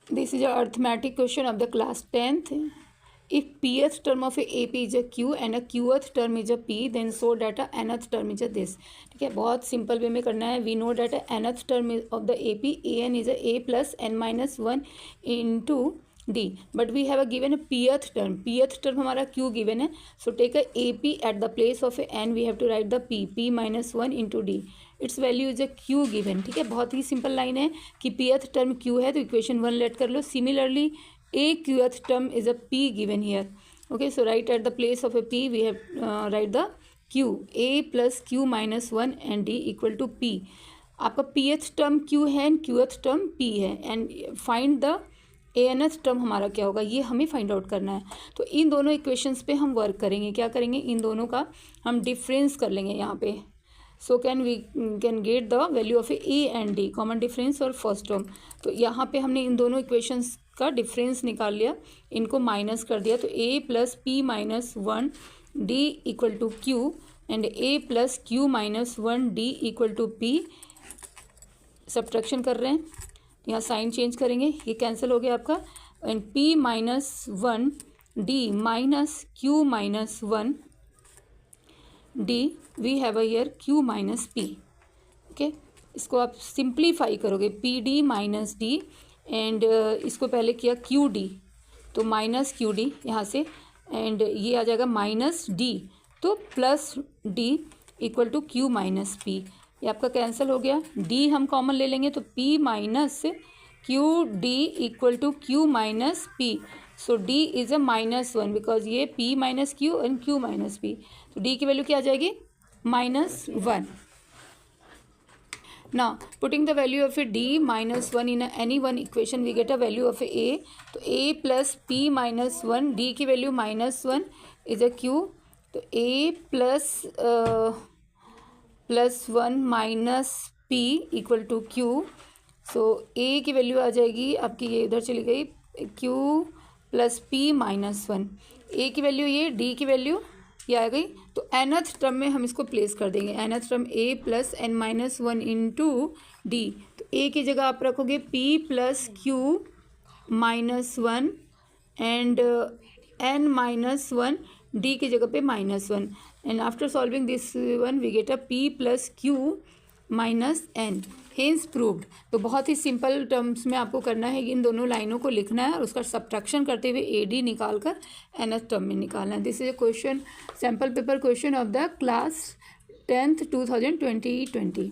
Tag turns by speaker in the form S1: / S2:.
S1: This is a arithmetic question of the class 10th. If pth term of a AP is a Q and a qth term is a P, then so that a nth term is a this. ठीक है, बहुत simple way में करना है. We know that a nth term of the AP an is a a plus n minus 1 into d, but we have a given a pth term. Pth term हमारा Q given है, so take a AP at the place of a n, we have to write the p minus 1 into d. It's value is a Q given. ठीक है, बहुत ही simple line है कि pth term Q है तो equation 1 let कर लो. Similarly a qth term is a P given here. Okay, so right at the place of a P we have write the Q, a plus Q minus 1 and d equal to P. आपका pth term Q है and qth term P है and find the anth term हमारा क्या होगा, ये हमें find out करना है. तो इन दोनों इक्वेशंस पे हम वर्क करेंगे. क्या करेंगे, इन दोनों का हम डिफरेंस कर लेंगे यहाँ पे. सो we can get the value of a and d, common difference और फर्स्ट टर्म. तो यहाँ पे हमने इन दोनों इक्वेशंस का डिफरेंस निकाल लिया, इनको माइनस कर दिया. तो a plus p minus 1 d equal to q and a plus q minus 1 d equal to p. Subtraction कर रहे हैं, यहाँ साइन चेंज करेंगे, ये कैंसिल हो गया आपका. And p minus 1 d minus q minus 1 d we have here q minus p. Okay, इसको आप सिंप्लीफाई करोगे p d minus d and इसको पहले किया क्यू डी तो माइनस क्यू डी यहाँ से एंड ये आ जाएगा माइनस डी तो plus d equal to q minus p. ये आपका कैंसिल हो गया. डी हम कॉमन ले लेंगे तो p minus q d equal to q minus p. So d is a minus 1 because ये p minus q and q minus p. तो d की वैल्यू क्या आ जाएगी, -1. Now putting the value of a d minus 1 in any one equation we get a value of a. तो a plus p minus 1 d की value -1 is a q. तो a plus 1 minus p equal to q. So a की value आ जाएगी आपकी, ये उधर चली गई, q plus p minus 1. a की वैल्यू ये, d की वैल्यू ये आ गई. तो nth टर्म में हम इसको प्लेस कर देंगे. nth term a plus n minus 1 into d. तो a की जगह आप रखोगे p plus q minus 1 and n minus 1, d की जगह पे -1 and after solving this one we get a p plus q minus n. Hence proved. तो बहुत ही सिंपल टर्म्स में आपको करना है, इन दोनों लाइनों को लिखना है और उसका सब्ट्रैक्शन करते हुए ए डी निकाल कर nth टर्म में निकालना है. This is a question, sample paper question of the class 10th 2020.